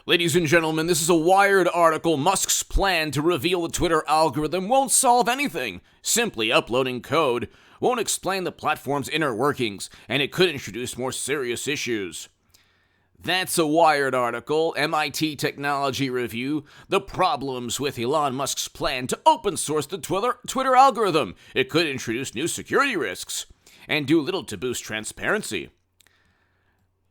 Ladies and gentlemen, this is a Wired article. Musk's plan to reveal the Twitter algorithm won't solve anything. Simply uploading code won't explain the platform's inner workings, and it could introduce more serious issues. That's a Wired article. MIT Technology Review. The problems with Elon Musk's plan to open source the Twitter algorithm. It could introduce new security risks and do little to boost transparency.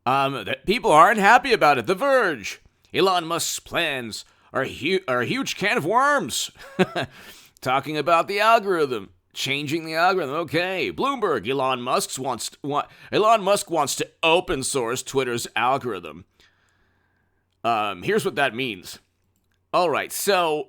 People aren't happy about it. The Verge. Elon Musk's plans are a huge can of worms. Talking about the algorithm. Changing the algorithm. Okay. Bloomberg. Elon Musk wants to open source Twitter's algorithm. Here's what that means. All right. So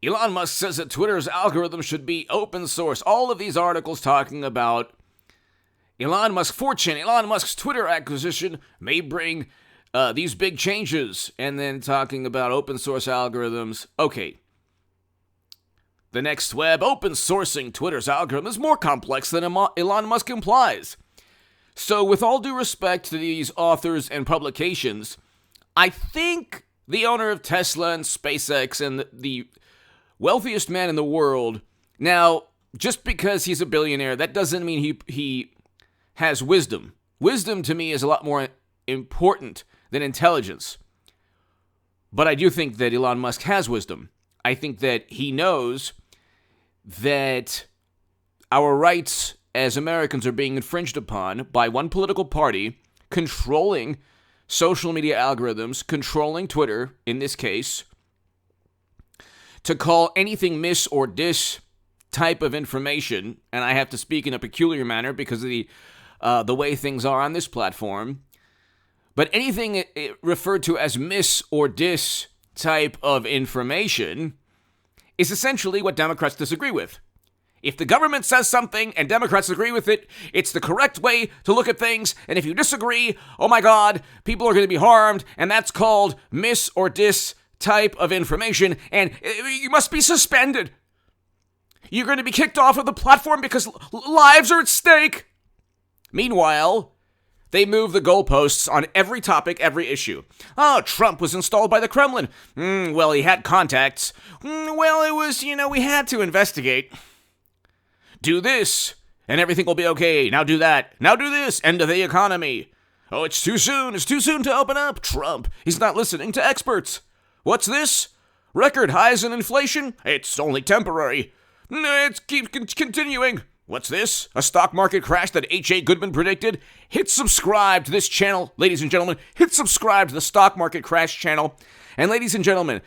Elon Musk says that Twitter's algorithm should be open source. All of these articles talking about Elon Musk's fortune, Elon Musk's Twitter acquisition may bring these big changes, and then talking about open source algorithms. Okay. The next web, open sourcing Twitter's algorithm is more complex than Elon Musk implies. So with all due respect to these authors and publications, I think the owner of Tesla and SpaceX and the wealthiest man in the world, now, just because he's a billionaire, that doesn't mean he has wisdom. Wisdom to me is a lot more important than intelligence. But I do think that Elon Musk has wisdom. I think that he knows that our rights as Americans are being infringed upon by one political party controlling social media algorithms, controlling Twitter in this case, to call anything mis or dis type of information, and I have to speak in a peculiar manner because of the way things are on this platform, but anything referred to as mis or dis type of information is essentially what Democrats disagree with. If the government says something and Democrats agree with it, it's the correct way to look at things, and if you disagree, oh my God, people are going to be harmed, and that's called mis or dis type of information, and you must be suspended. You're going to be kicked off of the platform because lives are at stake. Meanwhile, they move the goalposts on every topic, every issue. Oh, Trump was installed by the Kremlin. Well, he had contacts. Well, it was, we had to investigate. Do this, and everything will be okay. Now do that. Now do this. End of the economy. Oh, it's too soon. It's too soon to open up. Trump, he's not listening to experts. What's this? Record highs in inflation? It's only temporary. It keeps continuing. What's this? A stock market crash that H.A. Goodman predicted? Hit subscribe to this channel, ladies and gentlemen. Hit subscribe to the Stock Market Crash channel. And ladies and gentlemen,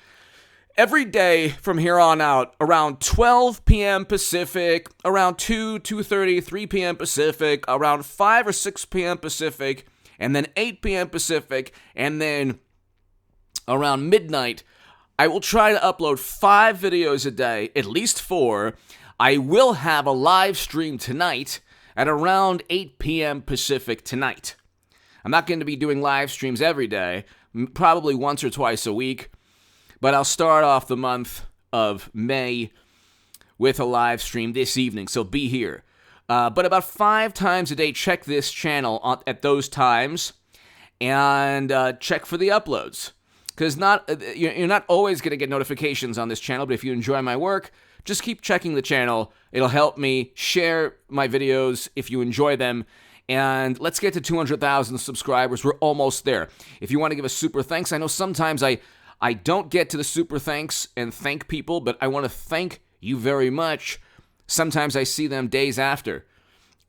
every day from here on out, around 12 p.m. Pacific, around 2:30, 3 p.m. Pacific, around 5 or 6 p.m. Pacific, and then 8 p.m. Pacific, and then around midnight, I will try to upload 5 videos a day, at least 4. I will have a live stream tonight at around 8 p.m. Pacific tonight. I'm not going to be doing live streams every day, probably once or twice a week, but I'll start off the month of May with a live stream this evening, so be here. But about 5 times a day, check this channel at those times and check for the uploads. Because you're not always going to get notifications on this channel, but if you enjoy my work, just keep checking the channel. It'll help me share my videos if you enjoy them. And let's get to 200,000 subscribers. We're almost there. If you want to give a super thanks, I know sometimes I don't get to the super thanks and thank people, but I want to thank you very much. Sometimes I see them days after.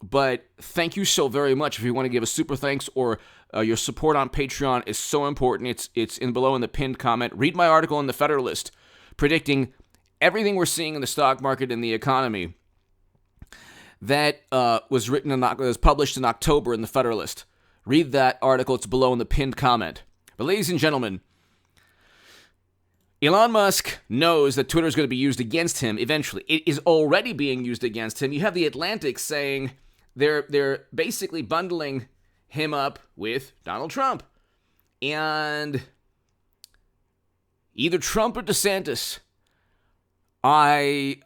But thank you so very much. If you want to give a super thanks or your support on Patreon is so important. It's below in the pinned comment. Read my article in the Federalist predicting everything we're seeing in the stock market and the economy. That was published in October in the Federalist. Read that article. It's below in the pinned comment. But ladies and gentlemen, Elon Musk knows that Twitter is going to be used against him eventually. It is already being used against him. You have the Atlantic saying they're basically bundling him up with Donald Trump. And either Trump or DeSantis. I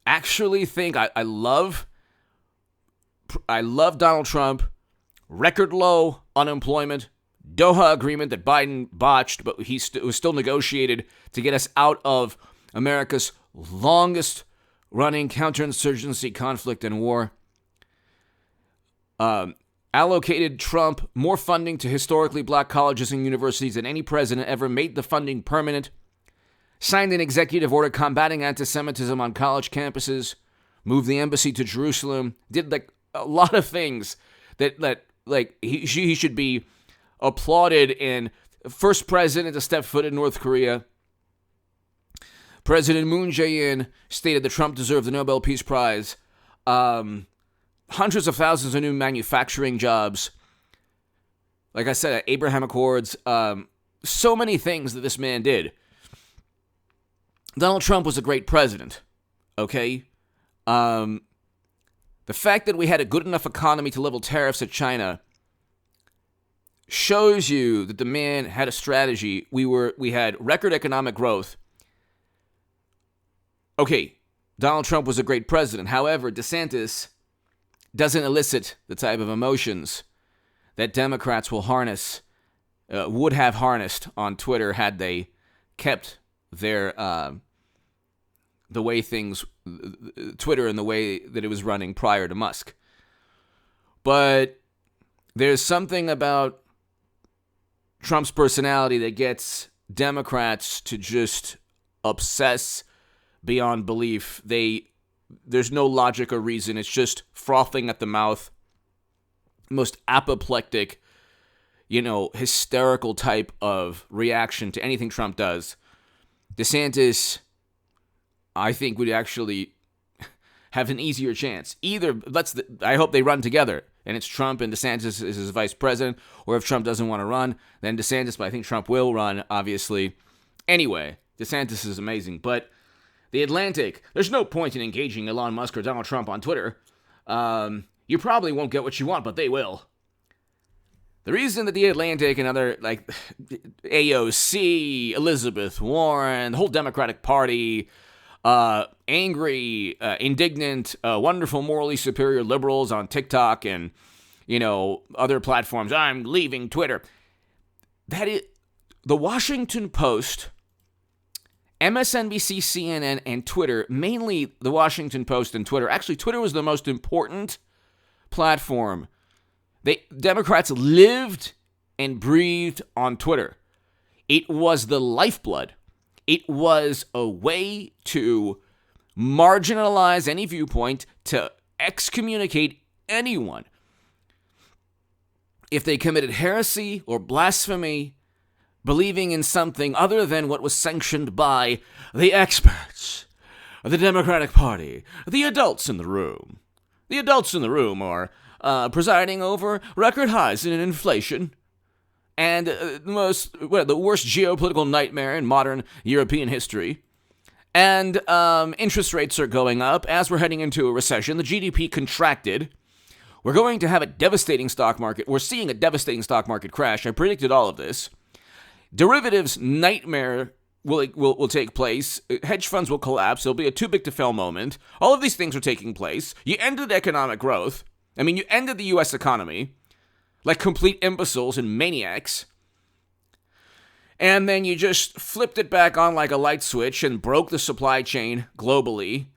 actually think I love Donald Trump. Record low unemployment, Doha agreement that Biden botched, but it was still negotiated to get us out of America's longest running counterinsurgency conflict and war. Allocated Trump more funding to historically black colleges and universities than any president ever, made the funding permanent, signed an executive order combating anti-Semitism on college campuses, moved the embassy to Jerusalem, did like a lot of things that like he should be applauded, and first president to step foot in North Korea. President Moon Jae-in stated that Trump deserved the Nobel Peace Prize. Hundreds of thousands of new manufacturing jobs. Like I said, Abraham Accords. So many things that this man did. Donald Trump was a great president. Okay? The fact that we had a good enough economy to level tariffs at China shows you that the man had a strategy. We had record economic growth. Okay, Donald Trump was a great president. However, DeSantis doesn't elicit the type of emotions that Democrats will harness, would have harnessed on Twitter had they kept their the way things, Twitter in the way that it was running prior to Musk. But there's something about Trump's personality that gets Democrats to just obsess beyond belief. There's no logic or reason. It's just frothing at the mouth. Most apoplectic, hysterical type of reaction to anything Trump does. DeSantis, I think, would actually have an easier chance. I hope they run together, and it's Trump and DeSantis as his vice president, or if Trump doesn't want to run, then DeSantis, but I think Trump will run, obviously. Anyway, DeSantis is amazing, but The Atlantic, there's no point in engaging Elon Musk or Donald Trump on Twitter. You probably won't get what you want, but they will. The reason that The Atlantic and other, like AOC, Elizabeth Warren, the whole Democratic Party, angry, indignant, wonderful, morally superior liberals on TikTok and, other platforms, I'm leaving Twitter. That is, the Washington Post, MSNBC, CNN, and Twitter, mainly the Washington Post and Twitter. Actually, Twitter was the most important platform. Democrats lived and breathed on Twitter. It was the lifeblood. It was a way to marginalize any viewpoint, to excommunicate anyone if they committed heresy or blasphemy, believing in something other than what was sanctioned by the experts, the Democratic Party, the adults in the room. The adults in the room are presiding over record highs in inflation and the worst geopolitical nightmare in modern European history. And interest rates are going up. As we're heading into a recession, the GDP contracted. We're going to have a devastating stock market. We're seeing a devastating stock market crash. I predicted all of this. Derivatives nightmare will take place. Hedge funds will collapse. There'll be a too big to fail moment. All of these things are taking place. You ended economic growth. You ended the U.S. economy like complete imbeciles and maniacs. And then you just flipped it back on like a light switch and broke the supply chain globally.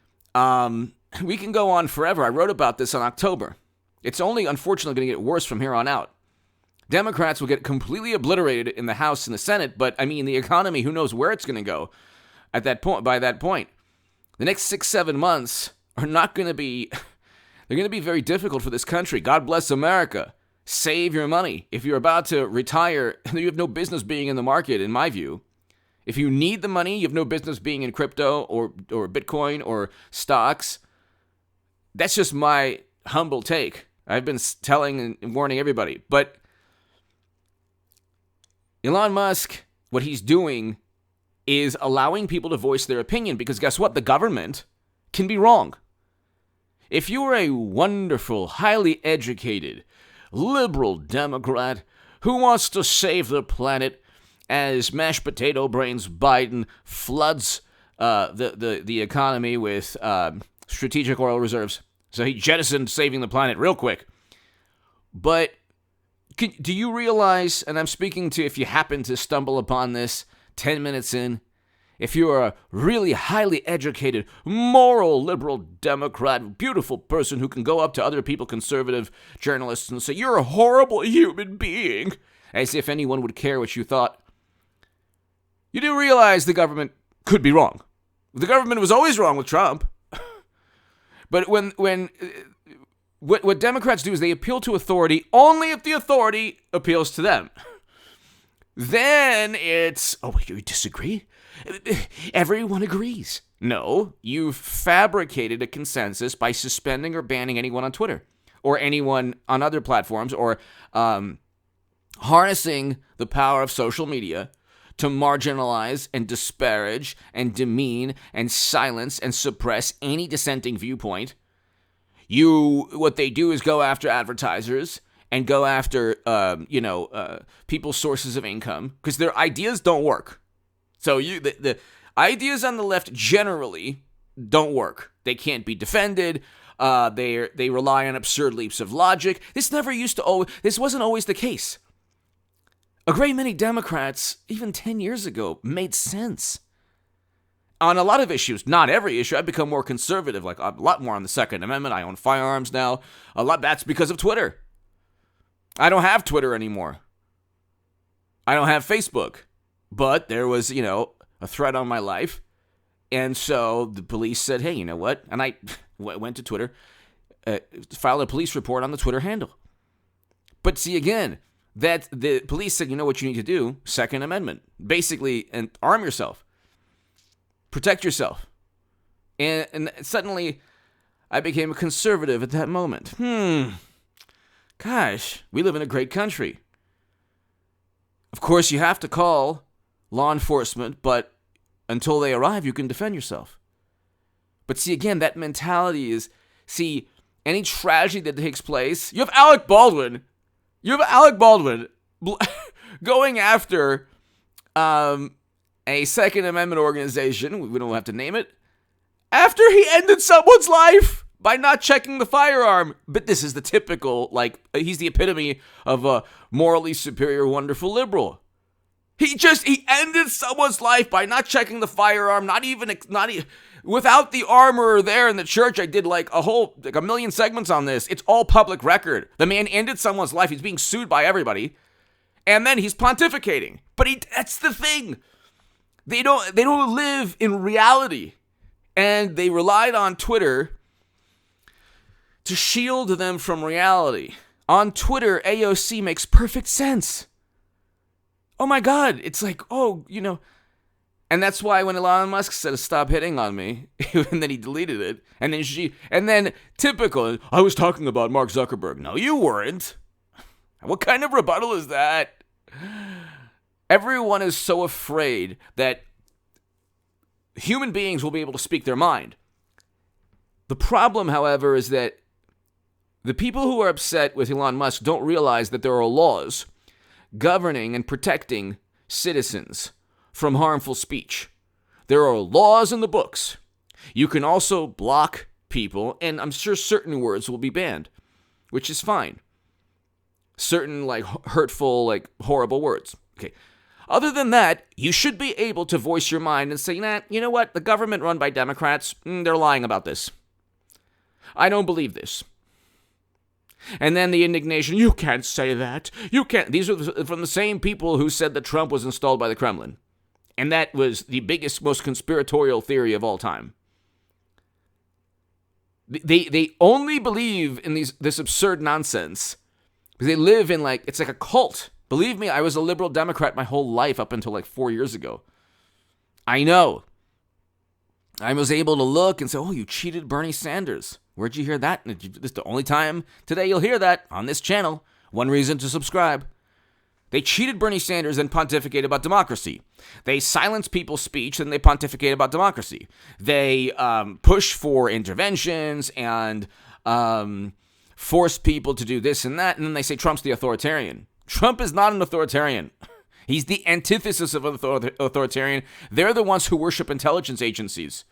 We can go on forever. I wrote about this in October. It's only, unfortunately, going to get worse from here on out. Democrats will get completely obliterated in the House and the Senate, but, the economy, who knows where it's going to go at that point. By that point. The next 6-7 months are not going to be... They're going to be very difficult for this country. God bless America. Save your money. If you're about to retire, you have no business being in the market, in my view. If you need the money, you have no business being in crypto or Bitcoin or stocks. That's just my humble take. I've been telling and warning everybody. But Elon Musk, what he's doing is allowing people to voice their opinion, because guess what? The government can be wrong. If you're a wonderful, highly educated, liberal Democrat who wants to save the planet as mashed potato brains Biden floods the economy with strategic oil reserves, so he jettisoned saving the planet real quick. But Do you realize, and I'm speaking to if you happen to stumble upon this 10 minutes in, if you're a really highly educated, moral, liberal Democrat, beautiful person who can go up to other people, conservative journalists, and say, you're a horrible human being, as if anyone would care what you thought, you do realize the government could be wrong. The government was always wrong with Trump. But what Democrats do is they appeal to authority only if the authority appeals to them. Then it's, oh, you disagree? Everyone agrees. No, you've fabricated a consensus by suspending or banning anyone on Twitter or anyone on other platforms, or harnessing the power of social media to marginalize and disparage and demean and silence and suppress any dissenting viewpoint. What they do is go after advertisers and go after, people's sources of income, because their ideas don't work. So the ideas on the left generally don't work. They can't be defended. They rely on absurd leaps of logic. This wasn't always the case. A great many Democrats, even 10 years ago, made sense on a lot of issues. Not every issue. I've become more conservative, like a lot more on the Second Amendment. I own firearms now. A lot. That's because of Twitter. I don't have Twitter anymore. I don't have Facebook. But there was, a threat on my life. And so the police said, hey, you know what? And I went to Twitter, filed a police report on the Twitter handle. But see, again, that the police said, you know what you need to do? Second Amendment. Basically, and arm yourself. Protect yourself. And suddenly, I became a conservative at that moment. Gosh, we live in a great country. Of course, you have to call law enforcement, but until they arrive, you can defend yourself. But see, again, that mentality is, any tragedy that takes place, you have Alec Baldwin going after a Second Amendment organization, we don't have to name it, after he ended someone's life by not checking the firearm. But this is the typical, he's the epitome of a morally superior, wonderful liberal. He ended someone's life by not checking the firearm, not even without the armorer there in the church. I did a million segments on this. It's all public record. The man ended someone's life. He's being sued by everybody. And then he's pontificating. But that's the thing. They don't live in reality. And they relied on Twitter to shield them from reality. On Twitter, AOC makes perfect sense. Oh my God, it's and that's why when Elon Musk said stop hitting on me, and then he deleted it, and then typical, I was talking about Mark Zuckerberg. No, you weren't. What kind of rebuttal is that? Everyone is so afraid that human beings will be able to speak their mind. The problem, however, is that the people who are upset with Elon Musk don't realize that there are laws governing and protecting citizens from harmful speech. There are laws in the books. You can also block people, and I'm sure certain words will be banned, which is fine. Certain, hurtful, horrible words. Okay. Other than that, you should be able to voice your mind and say, nah, you know what? The government run by Democrats, they're lying about this. I don't believe this. And then the indignation, you can't say that. You can't. These are from the same people who said that Trump was installed by the Kremlin. And that was the biggest, most conspiratorial theory of all time. They only believe in this absurd nonsense because they live in it's like a cult. Believe me, I was a liberal Democrat my whole life up until 4 years ago. I know. I was able to look and say, oh, you cheated Bernie Sanders. Where'd you hear that? This is the only time today you'll hear that on this channel. One reason to subscribe. They cheated Bernie Sanders and pontificated about democracy. They silenced people's speech and they pontificate about democracy. They push for interventions and force people to do this and that, and then they say Trump's the authoritarian. Trump is not an authoritarian. He's the antithesis of an authoritarian. They're the ones who worship intelligence agencies,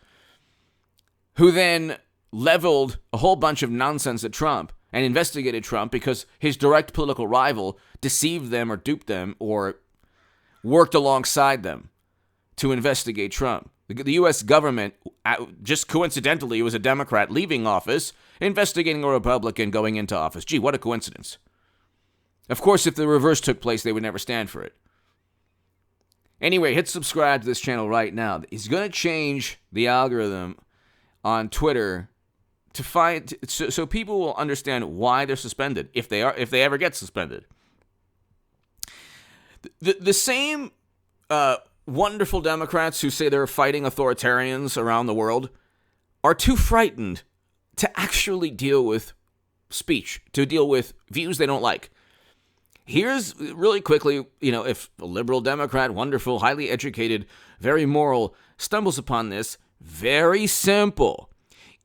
who then leveled a whole bunch of nonsense at Trump and investigated Trump because his direct political rival deceived them or duped them or worked alongside them to investigate Trump. The U.S. government, just coincidentally, was a Democrat leaving office, investigating a Republican going into office. Gee, what a coincidence. Of course, if the reverse took place, they would never stand for it. Anyway, hit subscribe to this channel right now. He's going to change the algorithm on Twitter to find so people will understand why they're suspended if they ever get suspended. The same wonderful Democrats who say they're fighting authoritarians around the world are too frightened to actually deal with speech, to deal with views they don't like. Here's really quickly, if a liberal Democrat, wonderful, highly educated, very moral, stumbles upon this, very simple.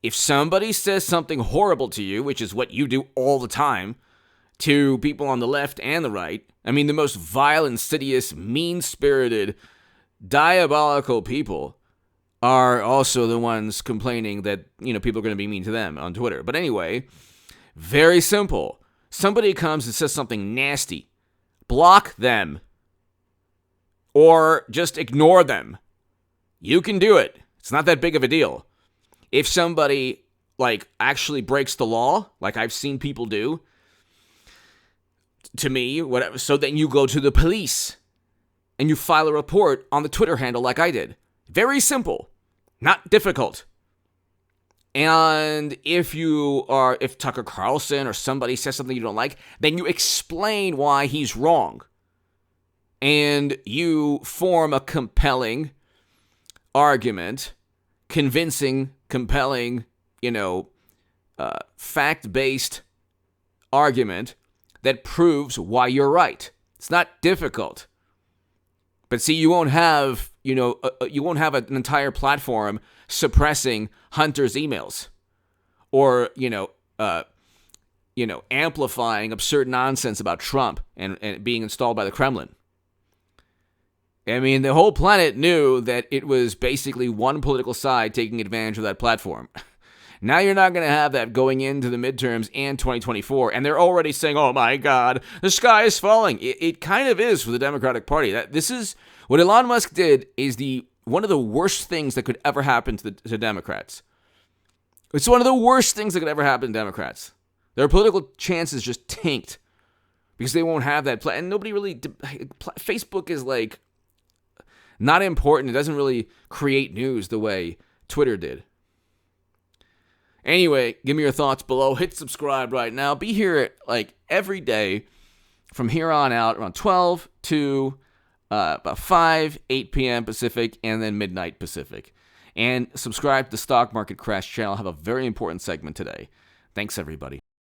If somebody says something horrible to you, which is what you do all the time, to people on the left and the right, I mean, the most vile, insidious, mean-spirited, diabolical people are also the ones complaining that, people are going to be mean to them on Twitter. But anyway, very simple. Somebody comes and says something nasty. Block them. Or just ignore them. You can do it. It's not that big of a deal. If somebody, actually breaks the law, like I've seen people do, to me, whatever, so then you go to the police and you file a report on the Twitter handle like I did. Very simple. Not difficult. And if Tucker Carlson or somebody says something you don't like, then you explain why he's wrong. And you form a compelling argument, convincing, compelling, fact-based argument that proves why you're right. It's not difficult. But see, you won't have, an entire platform suppressing Hunter's emails or, amplifying absurd nonsense about Trump and being installed by the Kremlin. I mean, the whole planet knew that it was basically one political side taking advantage of that platform. Now you're not going to have that going into the midterms and 2024, and they're already saying, oh my God, the sky is falling. It kind of is for the Democratic Party. This is what Elon Musk did is one of the worst things that could ever happen to Democrats. It's one of the worst things that could ever happen to Democrats. Their political chances just tanked because they won't have that. And nobody really, Facebook is not important. It doesn't really create news the way Twitter did. Anyway, give me your thoughts below. Hit subscribe right now. Be here every day from here on out around 12 to about 5, 8 p.m. Pacific, and then midnight Pacific. And subscribe to the Stock Market Crash channel. I have a very important segment today. Thanks, everybody.